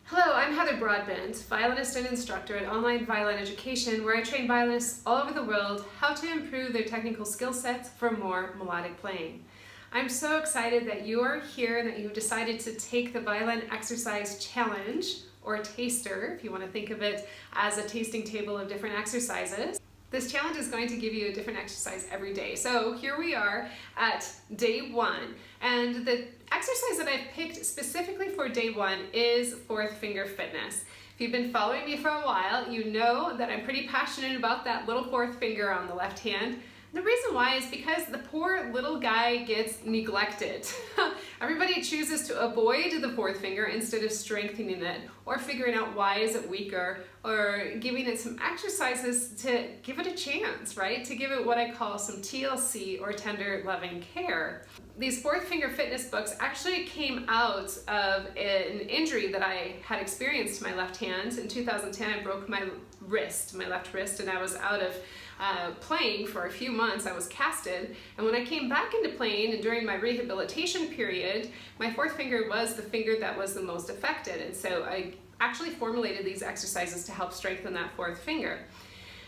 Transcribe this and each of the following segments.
Hello, I'm Heather Broadbent, violinist and instructor at Online Violin Education, where I train violinists all over the world how to improve their technical skill sets for more melodic playing. I'm so excited that you are here and that you've decided to take the Violin Exercise Challenge, or taster, if you want to think of it as a tasting table of different exercises. This challenge is going to give you a different exercise every day. So here we are at day one, and the exercise that I've picked specifically for day one is fourth finger fitness. If you've been following me for a while, you know that I'm pretty passionate about that little fourth finger on the left hand. The reason why is because the poor little guy gets neglected. Everybody chooses to avoid the fourth finger instead of strengthening it or figuring out why is it weaker or giving it some exercises to give it a chance, right? To give it what I call some TLC or tender loving care. These fourth finger fitness books actually came out of an injury that I had experienced to my left hand. In 2010, I broke my left wrist, and I was out of playing for a few months. I was casted, and when I came back into playing and during my rehabilitation period, my fourth finger was the finger that was the most affected, and so I actually formulated these exercises to help strengthen that fourth finger.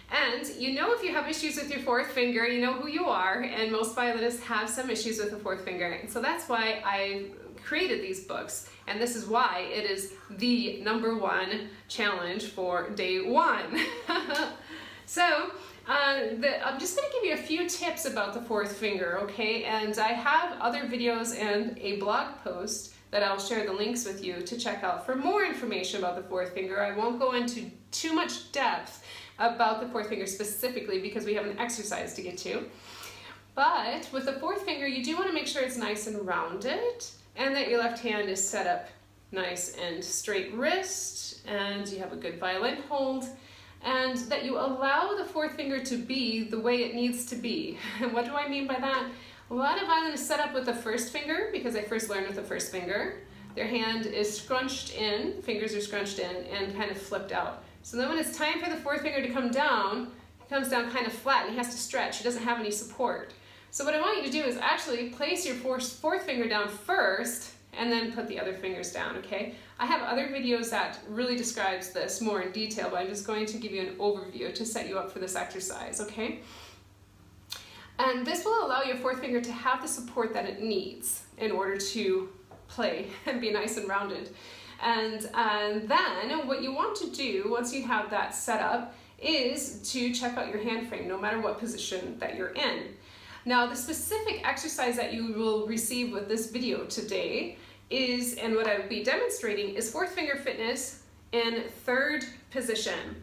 And you know, if you have issues with your fourth finger, you know who you are, and most violinists have some issues with the fourth finger, and so that's why I created these books, and this is why it is the #1 challenge for day one. So I'm just going to give you a few tips about the fourth finger, okay? And I have other videos and a blog post that I'll share the links with you to check out for more information about the fourth finger. I won't go into too much depth about the fourth finger specifically because we have an exercise to get to. But with the fourth finger, you do want to make sure it's nice and rounded and that your left hand is set up nice and straight wrist and you have a good violin hold, and that you allow the fourth finger to be the way it needs to be. And what do I mean by that? A lot of violinists set up with the first finger because they first learned with the first finger. Their hand is scrunched in, fingers are scrunched in and kind of flipped out. So then when it's time for the fourth finger to come down, it comes down kind of flat and he has to stretch. He doesn't have any support. So what I want you to do is actually place your fourth finger down first and then put the other fingers down, okay? I have other videos that really describes this more in detail, but I'm just going to give you an overview to set you up for this exercise, okay? And this will allow your fourth finger to have the support that it needs in order to play and be nice and rounded. And then what you want to do once you have that set up is to check out your hand frame, no matter what position that you're in. Now, the specific exercise that you will receive with this video today is, and what I will be demonstrating, is fourth finger fitness in third position.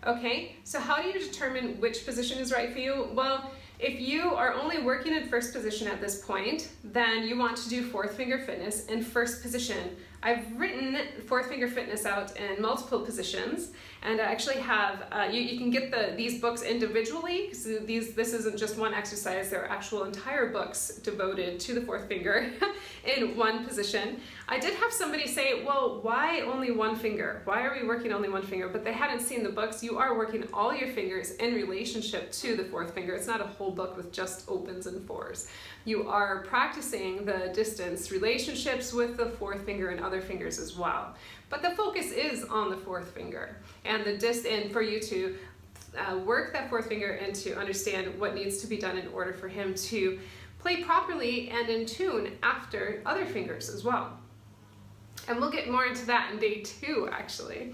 Okay, so how do you determine which position is right for you? Well, if you are only working in first position at this point, then you want to do fourth finger fitness in first position. I've written fourth finger fitness out in multiple positions, and I actually have, you can get these books individually, so this isn't just one exercise, there are actual entire books devoted to the fourth finger in one position. I did have somebody say, well, why only one finger? Why are we working only one finger? But they hadn't seen the books. You are working all your fingers in relationship to the fourth finger. It's not a whole book with just opens and fours. You are practicing the distance relationships with the fourth finger and other fingers as well. But the focus is on the fourth finger and and for you to work that fourth finger and to understand what needs to be done in order for him to play properly and in tune after other fingers as well. And we'll get more into that in day two, actually.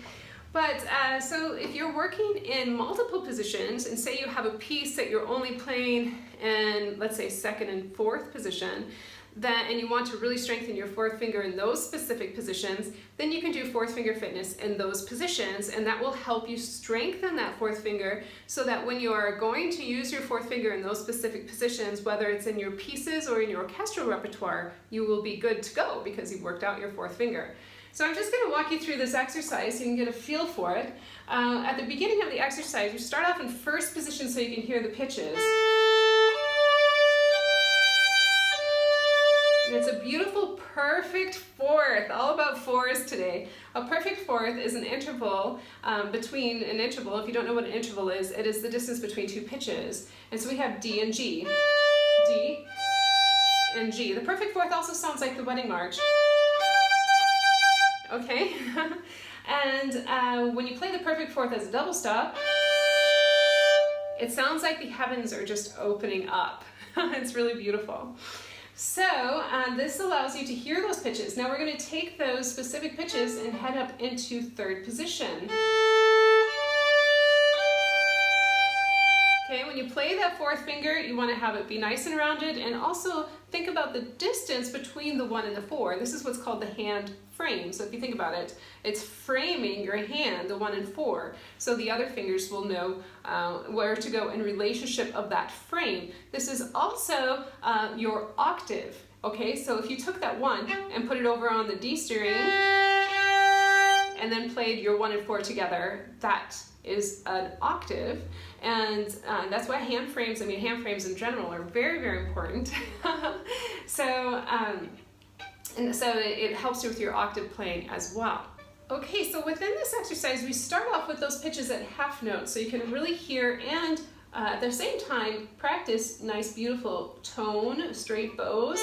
But so if you're working in multiple positions, and say you have a piece that you're only playing in, let's say, second and fourth position, and you want to really strengthen your fourth finger in those specific positions, then you can do fourth finger fitness in those positions, and that will help you strengthen that fourth finger so that when you are going to use your fourth finger in those specific positions, whether it's in your pieces or in your orchestral repertoire, you will be good to go because you've worked out your fourth finger. So I'm just going to walk you through this exercise so you can get a feel for it. At the beginning of the exercise, you start off in first position so you can hear the pitches. And it's a beautiful, perfect fourth, all about fours today. A perfect fourth is an interval between an interval. If you don't know what an interval is, it is the distance between two pitches. And so we have D and G. D and G. The perfect fourth also sounds like the wedding march. okay? And when you play the perfect fourth as a double stop, it sounds like the heavens are just opening up. It's really beautiful. So this allows you to hear those pitches. Now we're going to take those specific pitches and head up into third position. Okay, when you play that fourth finger, you want to have it be nice and rounded, and also think about the distance between the 1 and the 4. This is what's called the hand frame. So if you think about it, it's framing your hand, the 1 and 4, so the other fingers will know where to go in relationship of that frame. This is also your octave. Okay, so if you took that 1 and put it over on the D string and then played your 1 and 4 together, that is an octave, and that's why hand frames in general are very, very important. So it helps you with your octave playing as well. Okay, so within this exercise, we start off with those pitches at half notes, so you can really hear and at the same time practice nice, beautiful tone, straight bows.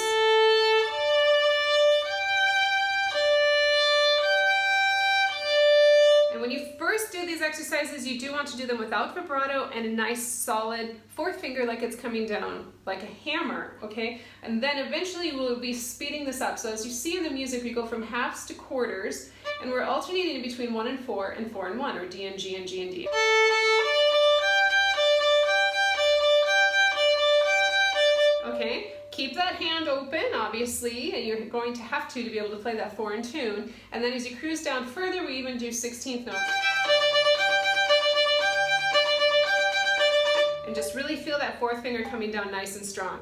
When you first do these exercises, you do want to do them without vibrato and a nice solid fourth finger like it's coming down like a hammer, okay? And then eventually you will be speeding this up. So as you see in the music, we go from halves to quarters, and we're alternating between 1 and 4 and 4 and 1, or D and G and G and D. Okay? Keep that hand open, obviously, and you're going to have to be able to play that 4 in tune. And then as you cruise down further, we even do 16th notes. And just really feel that fourth finger coming down nice and strong.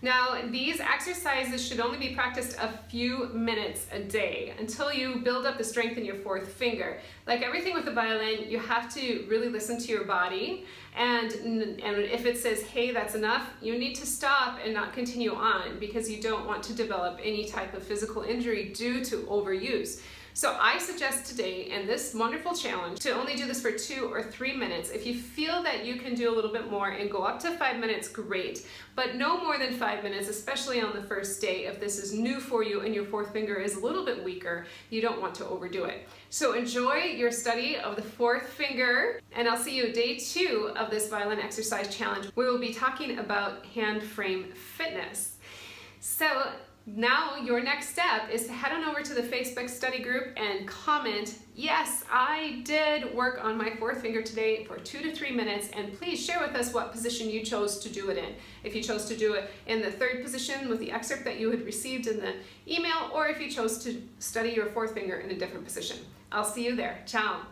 Now, these exercises should only be practiced a few minutes a day until you build up the strength in your fourth finger. Like everything with the violin, you have to really listen to your body, and if it says, hey, that's enough, you need to stop and not continue on, because you don't want to develop any type of physical injury due to overuse. So I suggest today, in this wonderful challenge, to only do this for 2 or 3 minutes. If you feel that you can do a little bit more and go up to 5 minutes, great. But no more than 5 minutes, especially on the first day. If this is new for you and your fourth finger is a little bit weaker, you don't want to overdo it. So enjoy your study of the fourth finger, and I'll see you day 2 of this violin exercise challenge. We will be talking about hand frame fitness. So now your next step is to head on over to the Facebook study group and comment, yes, I did work on my fourth finger today for 2 to 3 minutes, and please share with us what position you chose to do it in. If you chose to do it in the third position with the excerpt that you had received in the email, or if you chose to study your fourth finger in a different position. I'll see you there. Ciao.